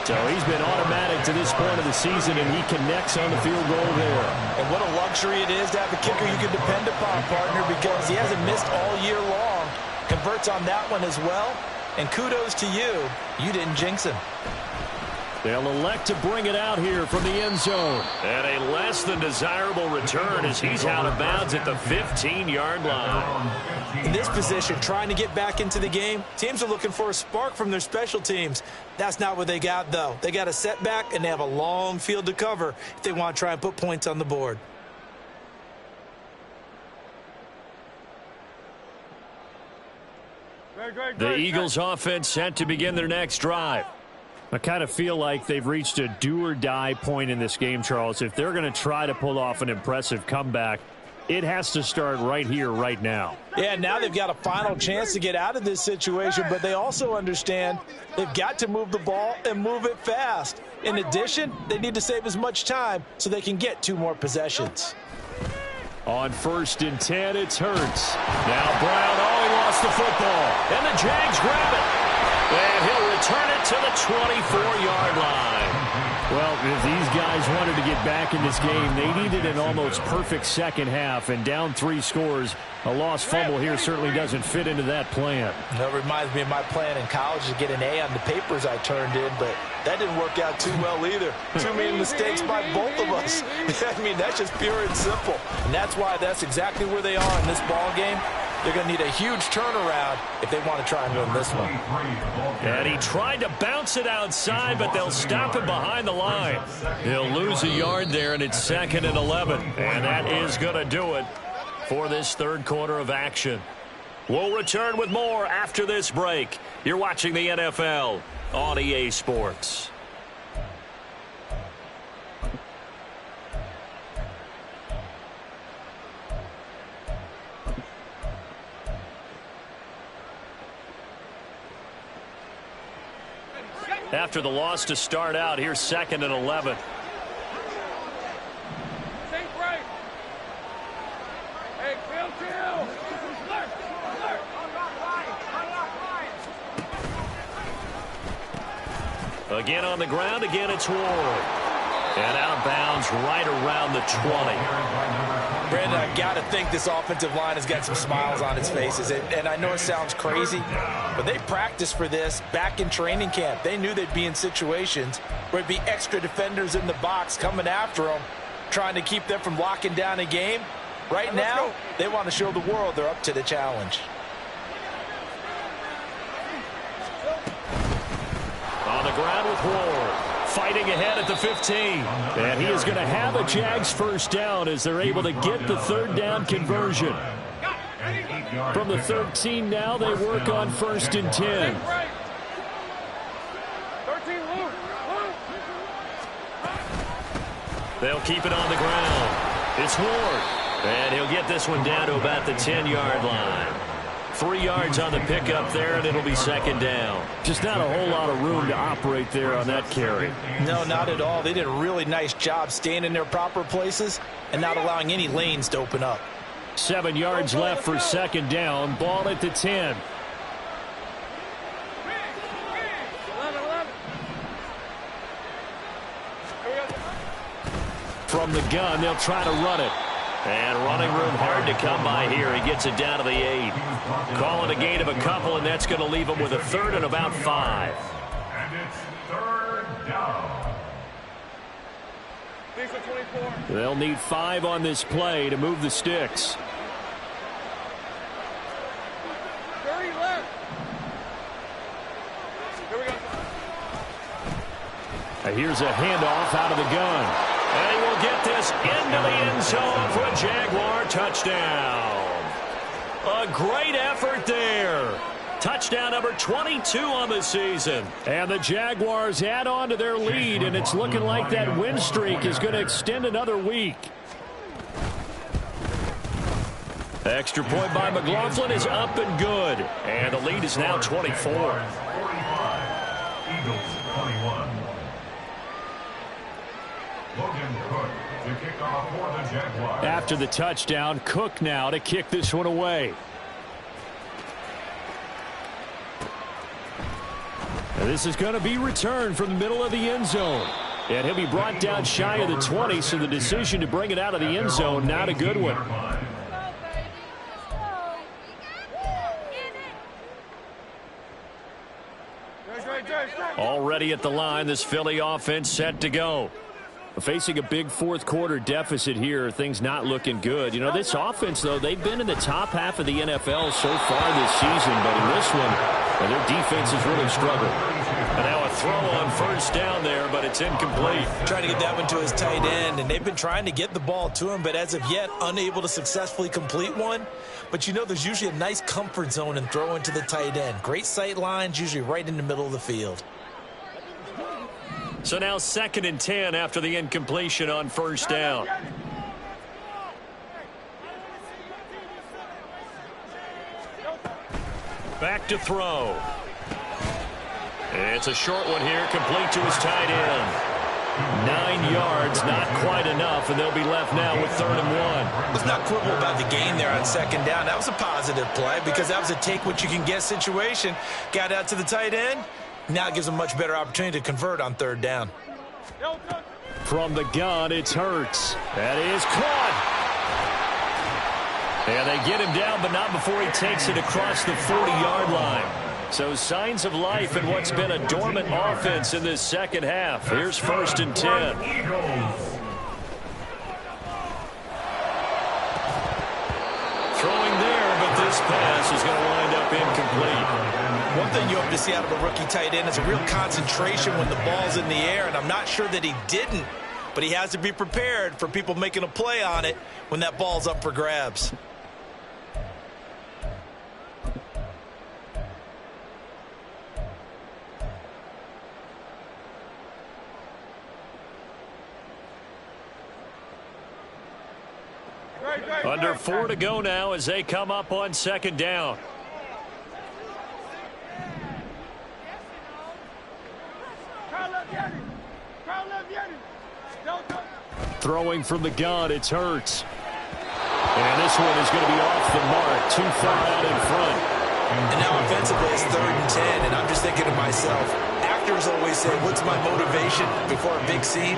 B: So he's been automatic to this point of the season, and he connects on the field goal there.
C: And what a luxury it is to have a kicker you can depend upon, partner, because he hasn't missed all year long. Converts on that one as well. And kudos to you. You didn't jinx him.
B: They'll elect to bring it out here from the end zone.
A: And a less than desirable return as he's out of bounds at the 15-yard line.
C: In this position, trying to get back into the game, teams are looking for a spark from their special teams. That's not what they got, though. They got a setback, and they have a long field to cover if they want to try and put points on the board.
B: The Eagles offense set to begin their next drive. I kind of feel like they've reached a do-or-die point in this game, Charles. If they're going to try to pull off an impressive comeback, it has to start right here, right now.
F: Yeah, now they've got a final chance to get out of this situation, but they also understand they've got to move the ball and move it fast. In addition, they need to save as much time so they can get 2 more possessions.
B: On 1st and 10, it's Hurts. Now Brown, he lost the football.
A: And the Jags grab it. And he'll return it to the 24-yard line.
B: Well, if these guys wanted to get back in this game, they needed an almost perfect second half, and down 3 scores. A lost fumble here certainly doesn't fit into that plan.
F: That reminds me of my plan in college to get an A on the papers I turned in, but that didn't work out too well either. Too many mistakes by both of us. I mean, that's just pure and simple. And that's why that's exactly where they are in this ball game. They're going to need a huge turnaround if they want to try and win this one.
B: And he tried to bounce it outside, but they'll stop him behind the line. He'll lose a yard there, and it's 2nd and 11. And that is going to do it for this third quarter of action. We'll return with more after this break. You're watching the NFL on EA Sports. After the loss to start out, here's 2nd and 11.
D: Hey, chill.
B: Again on the ground, again it's Ward. And out of bounds right around the 20.
F: Brandon, I got to think this offensive line has got some smiles on its faces. And I know it sounds crazy, but they practiced for this back in training camp. They knew they'd be in situations where there'd be extra defenders in the box coming after them, trying to keep them from locking down a game. Right now, they want to show the world they're up to the challenge.
B: On the ground with Ward. Fighting ahead at the 15. And he is going to have a Jags first down as they're able to get the third down conversion. From the 13 now, they work on 1st and 10. They'll keep it on the ground. It's Ward. And he'll get this one down to about the 10-yard line. 3 yards on the pickup there, and it'll be 2nd down. Just not a whole lot of room to operate there on that carry.
F: No, not at all. They did a really nice job staying in their proper places and not allowing any lanes to open up.
B: 7 yards left for 2nd down. Ball at the 10. From the gun, they'll try to run it. And running room hard to come by here. He gets it down to the 8. Calling a gain of a couple, and that's going to leave him with a 3rd and about 5.
E: And it's 3rd down.
B: They'll need 5 on this play to move the sticks.
D: 30 left. Here we go.
B: Here's a handoff out of the gun. And he will get this into the end zone for a Jaguar touchdown. A great effort there. Touchdown number 22 on the season. And the Jaguars add on to their lead, and it's looking like that win streak is going to extend another week. Extra point by McLaughlin is up and good. And the lead is now 24.
E: 45. Eagles 21.
B: After the touchdown, Cook now to kick this one away. And this is going to be returned from the middle of the end zone. And he'll be brought down shy of the 20, so the decision to bring it out of the end zone, not a good one. Already at the line, this Philly offense set to go. Facing a big fourth quarter deficit here, things not looking good. You know, this offense, though, they've been in the top half of the NFL so far this season, but in this one, their defense has really struggled. And now a throw on 1st down there, but it's incomplete.
F: Trying to get that one to his tight end, and they've been trying to get the ball to him, but as of yet, unable to successfully complete one. But you know, there's usually a nice comfort zone in throwing to the tight end. Great sight lines, usually right in the middle of the field.
B: So now 2nd and 10 after the incompletion on 1st down. Back to throw. It's a short one here, complete to his tight end. 9 yards, not quite enough, and they'll be left now with 3rd and 1.
F: Let's not quibble about the gain there on 2nd down. That was a positive play because that was a take what you can get situation. Got out to the tight end. Now it gives them a much better opportunity to convert on 3rd down.
B: From the gun, it's Hurts. That is caught. And they get him down, but not before he takes it across the 40-yard line. So signs of life in what's been a dormant offense in this second half. Here's 1st and 10. Throwing there, but this pass is going to wind up incomplete.
C: One thing you hope to see out of a rookie tight end is a real concentration when the ball's in the air, and I'm not sure that he didn't, but he has to be prepared for people making a play on it when that ball's up for grabs.
B: Under 4 to go now as they come up on 2nd down. Throwing from the gun, it's Hurts. And this one is going to be off the mark, too far out in front.
C: And now offensively it's 3rd and 10, and I'm just thinking to myself, actors always say, what's my motivation before a big scene?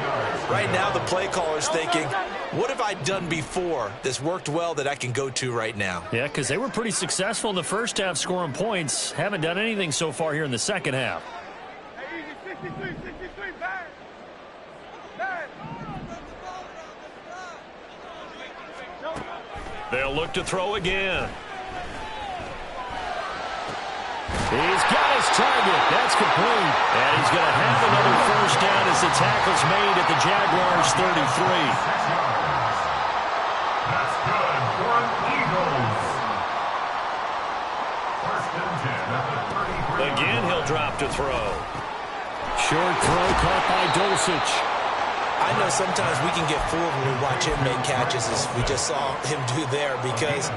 C: Right now the play caller's thinking, what have I done before that's worked well that I can go to right now?
B: Yeah, because they were pretty successful in the first half scoring points. Haven't done anything so far here in the second half. They'll look to throw again. He's got his target. That's complete. And he's going to have another 1st down as the tackle's made at the Jaguars' 33.
E: That's good for an Eagles. 1st and 10 at the 33.
B: Again, he'll drop to throw. Short throw caught by Dulcich.
C: I know sometimes we can get fooled when we watch him make catches, as we just saw him do there, because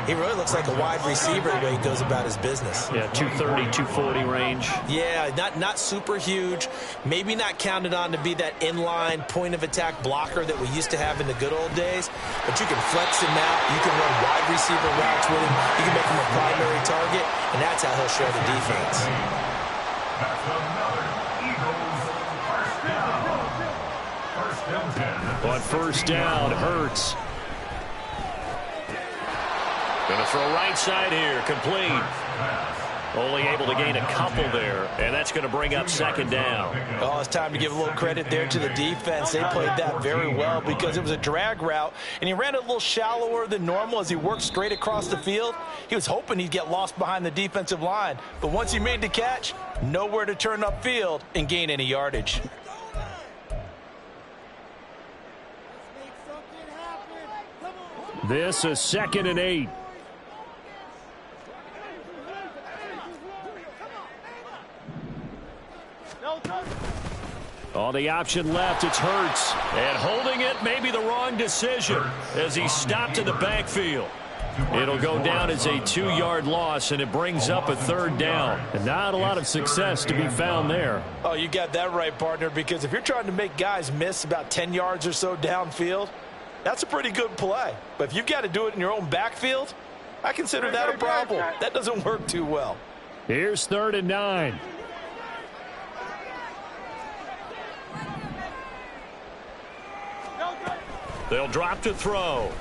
C: he really looks like a wide receiver the way he goes about his business.
B: Yeah, 230, 240 range.
C: Yeah, not super huge. Maybe not counted on to be that inline point-of-attack blocker that we used to have in the good old days, but you can flex him out. You can run wide receiver routes with him. You can make him a primary target, and that's how he'll show the defense.
E: That's another Eagles 1st down. 1st and 10.
B: On 1st down, Hurts. Going to throw right side here, complete. Only able to gain a couple there, and that's going to bring up 2nd down.
C: Oh, it's time to give a little credit there to the defense. They played that very well because it was a drag route, and he ran it a little shallower than normal as he worked straight across the field. He was hoping he'd get lost behind the defensive line, but once he made the catch, nowhere to turn upfield and gain any yardage.
B: This is 2nd and 8. On the option left, it's Hurts. And holding it may be the wrong decision as he stopped in the backfield. It'll go down as a 2-yard loss, and it brings up a 3rd down. And not a lot of success to be found there.
F: Oh, you got that right, partner, because if you're trying to make guys miss about 10 yards or so downfield, that's a pretty good play. But if you've got to do it in your own backfield, I consider that a problem. That doesn't work too well.
B: Here's 3rd and 9. They'll drop to throw.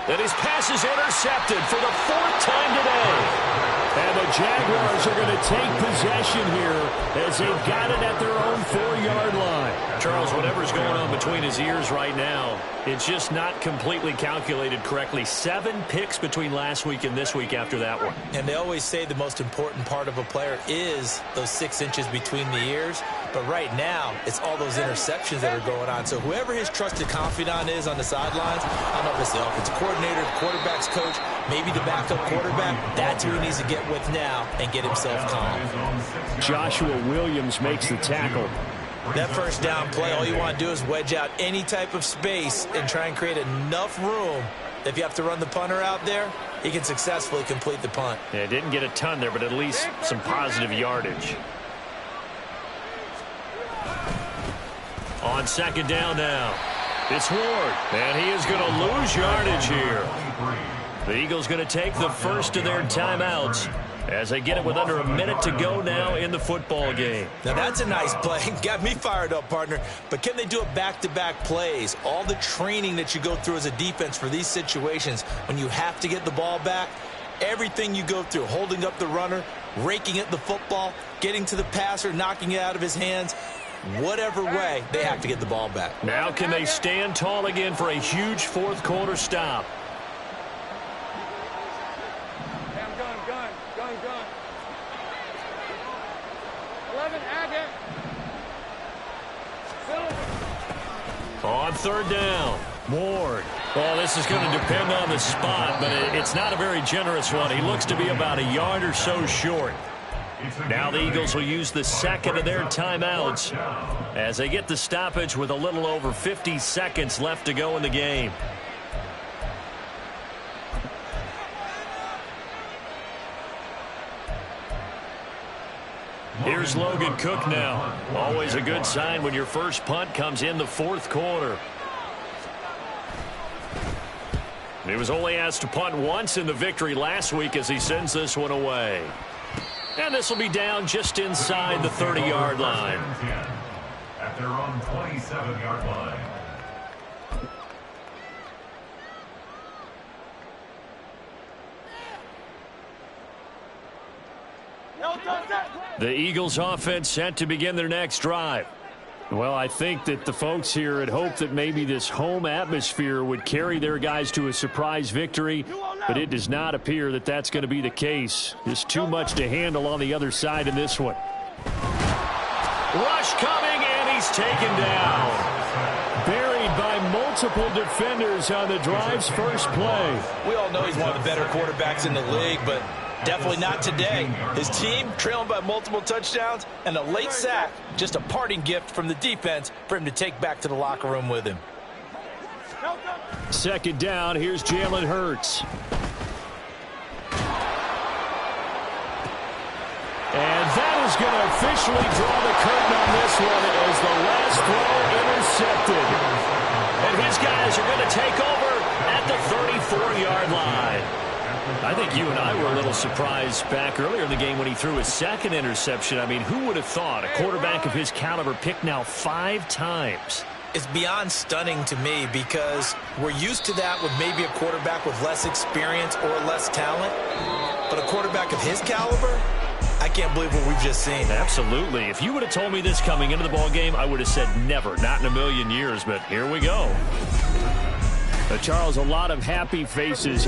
B: And his pass is intercepted for the 4th time today. And the Jaguars are going to take possession here as they've got it at their own 4-yard line. Charles, whatever's going on between his ears right now, it's just not completely calculated correctly. 7 picks between last week and this week after that one.
C: And they always say the most important part of a player is those 6 inches between the ears. But right now, it's all those interceptions that are going on. So whoever his trusted confidant is on the sidelines, I don't know if it's the offensive coordinator, the quarterback's coach, maybe the backup quarterback, that's who he needs to get with now and get himself calm.
B: Joshua Williams makes the tackle.
C: That 1st down play, all you want to do is wedge out any type of space and try and create enough room. If you have to run the punter out there, he can successfully complete the punt.
B: Yeah, didn't get a ton there, but at least some positive yardage. On 2nd down now, it's Ward, and he is going to lose yardage here. The Eagles going to take the first of their timeouts as they get it with under a minute to go now in the football game.
C: Now that's a nice play. Got me fired up, partner. But can they do it back-to-back plays? All the training that you go through as a defense for these situations, when you have to get the ball back, everything you go through, holding up the runner, raking at the football, getting to the passer, knocking it out of his hands, whatever way, they have to get the ball back.
B: Now can they stand tall again for a huge fourth quarter stop?
D: Gun. 11, Agate.
B: On third down, Ward. Well, this is going to depend on the spot, but it's not a very generous one. He looks to be about a yard or so short. Now the Eagles will use the second of their timeouts as they get the stoppage with a little over 50 seconds left to go in the game. Here's Logan Cook now. Always a good sign when your first punt comes in the fourth quarter. He was only asked to punt once in the victory last week as he sends this one away. And this will be down just inside the 30-yard line.
E: At their own 27-yard line.
B: The Eagles offense set to begin their next drive. Well, I think that the folks here had hoped that maybe this home atmosphere would carry their guys to a surprise victory, but it does not appear that that's going to be the case. Just too much to handle on the other side in this one. Rush coming, and he's taken down. Buried by multiple defenders on the drive's first play.
C: We all know he's one of the better quarterbacks in the league, but definitely not today. His team trailing by multiple touchdowns, and a late sack, just a parting gift from the defense for him to take back to the locker room with him.
B: Second down, here's Jalen Hurts. And that is going to officially draw the curtain on this one as the last throw intercepted. And his guys are going to take over at the 34-yard line. I think you and I were a little surprised back earlier in the game when he threw his second interception. I mean, who would have thought a quarterback of his caliber picked now 5 times?
C: It's beyond stunning to me because we're used to that with maybe a quarterback with less experience or less talent. But a quarterback of his caliber, I can't believe what we've just seen.
B: Absolutely. If you would have told me this coming into the ball game, I would have said never, not in a million years. But here we go. Charles, a lot of happy faces.